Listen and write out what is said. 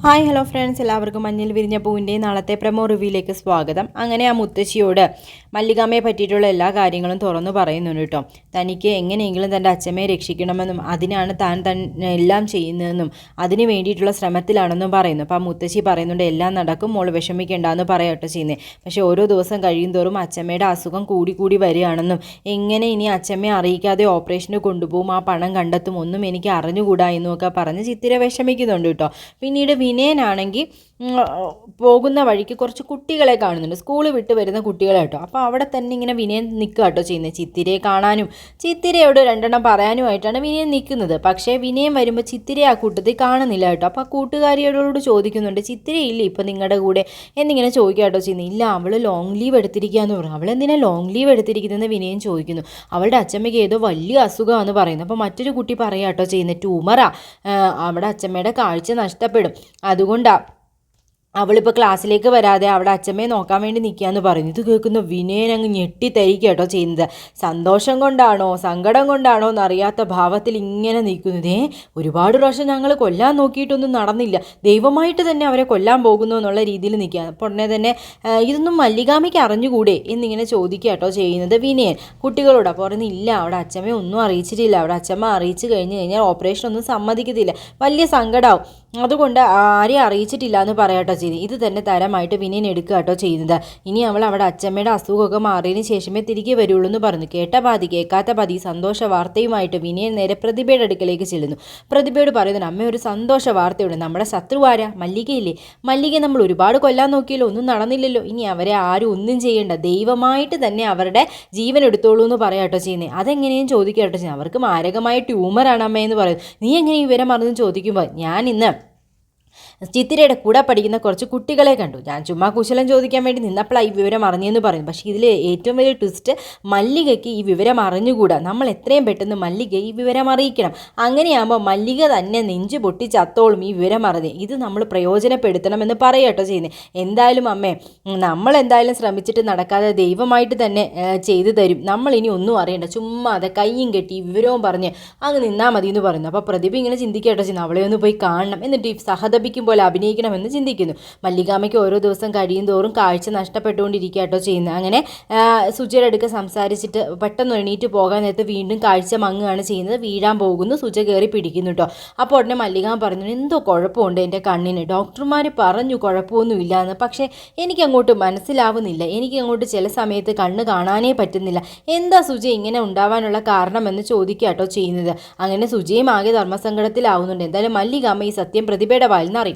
Hi hello friends, എല്ലാവർക്കും മഞ്ഞിൽ വിരിഞ്ഞ പൂവിൻ്റെ നാളത്തെ പ്രമോ റിവ്യൂയിലേക്ക് സ്വാഗതം. അങ്ങനെ ആ മുത്തശ്ശിയോട് മല്ലികാമ്മയെ പറ്റിയിട്ടുള്ള എല്ലാ കാര്യങ്ങളും തുറന്നു പറയുന്നുണ്ട് കേട്ടോ. തനിക്ക് എങ്ങനെയെങ്കിലും തൻ്റെ അച്ഛമ്മയെ രക്ഷിക്കണമെന്നും അതിനാണ് താൻ എല്ലാം ചെയ്യുന്നതെന്നും അതിന് വേണ്ടിയിട്ടുള്ള ശ്രമത്തിലാണെന്നും പറയുന്നു. അപ്പോൾ ആ മുത്തശ്ശി പറയുന്നുണ്ട് എല്ലാം നടക്കും, മോൾ വിഷമിക്കേണ്ടെന്ന് പറയാട്ടോ ചെയ്യുന്നത്. പക്ഷേ ഓരോ ദിവസം കഴിയും തോറും അച്ഛമ്മയുടെ അസുഖം കൂടി വരികയാണെന്നും എങ്ങനെ ഇനി അച്ഛമ്മയെ അറിയിക്കാതെ ഓപ്പറേഷന് കൊണ്ടുപോകും, ആ പണം കണ്ടെത്തും, ഒന്നും എനിക്ക് അറിഞ്ഞുകൂടാ എന്നുമൊക്കെ പറഞ്ഞ് ചിത്തിര വിഷമിക്കുന്നുണ്ട് കേട്ടോ. പിന്നീട് വിനയനാണെങ്കിൽ പോകുന്ന വഴിക്ക് കുറച്ച് കുട്ടികളെ കാണുന്നുണ്ട്, സ്കൂൾ വിട്ട് വരുന്ന കുട്ടികളെ കേട്ടോ. അപ്പോൾ അവിടെ തന്നെ ഇങ്ങനെ വിനയൻ നിൽക്കുക കേട്ടോ ചെയ്യുന്നത്. ചിത്തിരയെ കാണാനും ചിത്തിരയോട് രണ്ടെണ്ണം പറയാനുമായിട്ടാണ് വിനയൻ നിൽക്കുന്നത്. പക്ഷേ വിനയൻ വരുമ്പോൾ ചിത്തിരയെ ആ കൂട്ടത്തിൽ കാണുന്നില്ല കേട്ടോ. അപ്പോൾ ആ കൂട്ടുകാരിയോട് ചോദിക്കുന്നുണ്ട്, ചിത്തിരയില്ലേ ഇപ്പം നിങ്ങളുടെ കൂടെ എന്നിങ്ങനെ ചോദിക്കുക കേട്ടോ ചെയ്യുന്നത്. ഇല്ല, അവൾ ലോങ് ലീവ് എടുത്തിരിക്കുകയെന്ന് പറഞ്ഞു. അവൾ എന്തിനാ ലോങ് ലീവ് എടുത്തിരിക്കുന്നതെന്ന് വിനയൻ ചോദിക്കുന്നു. അവളുടെ അച്ഛമ്മയ്ക്ക് ഏതോ വലിയ അസുഖമാണെന്ന് പറയുന്നു. അപ്പോൾ മറ്റൊരു കുട്ടി പറയാം കേട്ടോ ചെയ്യുന്നത്, ട്യൂമറാ, അവിടെ അച്ഛമ്മയുടെ കാഴ്ച നഷ്ടപ്പെടും, അതുകൊണ്ടാണ് അവളിപ്പോൾ ക്ലാസ്സിലേക്ക് വരാതെ അവിടെ അച്ഛമ്മയെ നോക്കാൻ വേണ്ടി നിൽക്കുകയെന്ന് പറയുന്നു. ഇത് കേൾക്കുന്ന വിനയൻ അങ്ങ് ഞെട്ടിത്തരിക്കുക കേട്ടോ ചെയ്യുന്നത്. സന്തോഷം കൊണ്ടാണോ സങ്കടം കൊണ്ടാണോ എന്നറിയാത്ത ഭാവത്തിൽ ഇങ്ങനെ നിൽക്കുന്നത്. ഒരുപാട് പ്രാവശ്യം ഞങ്ങൾ കൊല്ലാൻ നോക്കിയിട്ടൊന്നും നടന്നില്ല, ദൈവമായിട്ട് തന്നെ അവരെ കൊല്ലാൻ പോകുന്നു എന്നുള്ള രീതിയിൽ നിൽക്കുക. അപ്പോൾ ഉടനെ തന്നെ ഇതൊന്നും മല്ലികാമ്മയ്ക്ക് അറിഞ്ഞുകൂടെ എന്നിങ്ങനെ ചോദിക്കുക കേട്ടോ ചെയ്യുന്നത് വിനയൻ കുട്ടികളോട്. അപ്പോൾ പറയുന്നില്ല, അവിടെ അച്ഛമ്മയെ ഒന്നും അറിയിച്ചിട്ടില്ല, അവിടെ അച്ഛമ്മ അറിയിച്ചു കഴിഞ്ഞാൽ ഓപ്പറേഷൻ ഒന്നും സമ്മതിക്കത്തില്ല, വലിയ സങ്കടമാവും, അതുകൊണ്ട് ആരെയും അറിയിച്ചിട്ടില്ല എന്ന് പറയാട്ടോ ചെയ്ത്. ഇത് തന്നെ തരമായിട്ട് വിനയൻ എടുക്കുക കേട്ടോ ചെയ്യുന്നത്. ഇനി അവൾ അവിടെ അച്ഛമ്മയുടെ അസുഖമൊക്കെ മാറിയതിന് ശേഷമേ തിരികെ വരുള്ളൂ എന്ന് പറഞ്ഞു. കേട്ട പാതി കേൾക്കാത്ത പാതി സന്തോഷ വാർത്തയുമായിട്ട് വിനയൻ നേരെ പ്രതിഭയുടെ അടുക്കലേക്ക് ചെല്ലുന്നു. പ്രതിഭയോട് പറയുന്നു, അമ്മ ഒരു സന്തോഷ വാർത്തയുണ്ട്, നമ്മുടെ ശത്രുവാരാ, മല്ലികയില്ലേ, മല്ലിക നമ്മൾ ഒരുപാട് കൊല്ലാൻ നോക്കിയല്ലോ, ഒന്നും നടന്നില്ലല്ലോ, ഇനി അവരെ ആരും ഒന്നും ചെയ്യേണ്ട, ദൈവമായിട്ട് തന്നെ അവരുടെ ജീവൻ എടുത്തോളൂ എന്ന് പറയാട്ടോ ചെയ്യുന്നത്. അതെങ്ങനെയും ചോദിക്കാട്ടോ ചെയ്യുന്നത്. അവർക്ക് മാരകമായ ട്യൂമറാണ് അമ്മയെന്ന് പറയുന്നത്. നീ എങ്ങനെ ഈ വിവരം അറിഞ്ഞു ചോദിക്കുമ്പോൾ ഞാൻ ഇന്ന് ചിത്തിരയുടെ കൂടെ പഠിക്കുന്ന കുറച്ച് കുട്ടികളെ കണ്ടു, ഞാൻ ചുമ്മാ കുശലം ചോദിക്കാൻ വേണ്ടി നിന്നപ്പോഴാണ് ഈ വിവരം അറിഞ്ഞെന്ന് പറയുന്നു. പക്ഷേ ഇതിൽ ഏറ്റവും വലിയ ട്വിസ്റ്റ്, മല്ലികയ്ക്ക് ഈ വിവരം അറിഞ്ഞുകൂടാ, നമ്മൾ എത്രയും പെട്ടെന്ന് മല്ലിക ഈ വിവരം അറിയിക്കണം, അങ്ങനെയാകുമ്പോൾ മല്ലിക തന്നെ നെഞ്ചു പൊട്ടി ചത്തോളും ഈ വിവരം അറിഞ്ഞ്, ഇത് നമ്മൾ പ്രയോജനപ്പെടുത്തണമെന്ന് പറയട്ടോ ചെയ്യുന്നത്. എന്തായാലും അമ്മേ, നമ്മൾ എന്തായാലും ശ്രമിച്ചിട്ട് നടക്കാതെ ദൈവമായിട്ട് തന്നെ ചെയ്തു തരും, നമ്മൾ ഇനി ഒന്നും അറിയണ്ട, ചുമ്മാ അതെ കയ്യും കെട്ടി വിവരവും പറഞ്ഞ് അങ്ങ് നിന്നാൽ മതി എന്ന് പറയുന്നു. അപ്പോൾ പ്രതിഭ ഇങ്ങനെ ചിന്തിക്കട്ടോ ചെയ്യുന്നത്, അവളെ ഒന്ന് പോയി കാണണം, എന്നിട്ട് ഈ സഹതപിക്കും പോലെ അഭിനയിക്കണമെന്ന് ചിന്തിക്കുന്നു. മല്ലികാമ്മയ്ക്ക് ഓരോ ദിവസം കഴിയും തോറും കാഴ്ച നഷ്ടപ്പെട്ടുകൊണ്ടിരിക്കുക കേട്ടോ ചെയ്യുന്നത്. അങ്ങനെ സുജയുടെ അടുക്ക സംസാരിച്ചിട്ട് പെട്ടെന്ന് എണീറ്റ് പോകാൻ നേരത്ത് വീണ്ടും കാഴ്ച മങ്ങുകയാണ് ചെയ്യുന്നത്. വീഴാൻ പോകുന്നു, സുജ കയറി പിടിക്കുന്നു കേട്ടോ. അപ്പോൾ ഉടനെ മല്ലികാമ്മ പറഞ്ഞു, എന്തോ കുഴപ്പമുണ്ട് എൻ്റെ കണ്ണിന്, ഡോക്ടർമാർ പറഞ്ഞു കുഴപ്പമൊന്നുമില്ല എന്ന്, പക്ഷേ എനിക്കങ്ങോട്ട് മനസ്സിലാവുന്നില്ല, എനിക്കങ്ങോട്ട് ചില സമയത്ത് കണ്ണ് കാണാനേ പറ്റുന്നില്ല, എന്താ സുജ ഇങ്ങനെ ഉണ്ടാവാനുള്ള കാരണമെന്ന് ചോദിക്കുക കേട്ടോ ചെയ്യുന്നത്. അങ്ങനെ സുജയും ആകെ ധർമ്മസങ്കടത്തിലാവുന്നുണ്ട്. എന്തായാലും മല്ലികാമ്മ ഈ സത്യം പ്രതിഭയുടെ വായിൽ നിന്ന് അറിയും.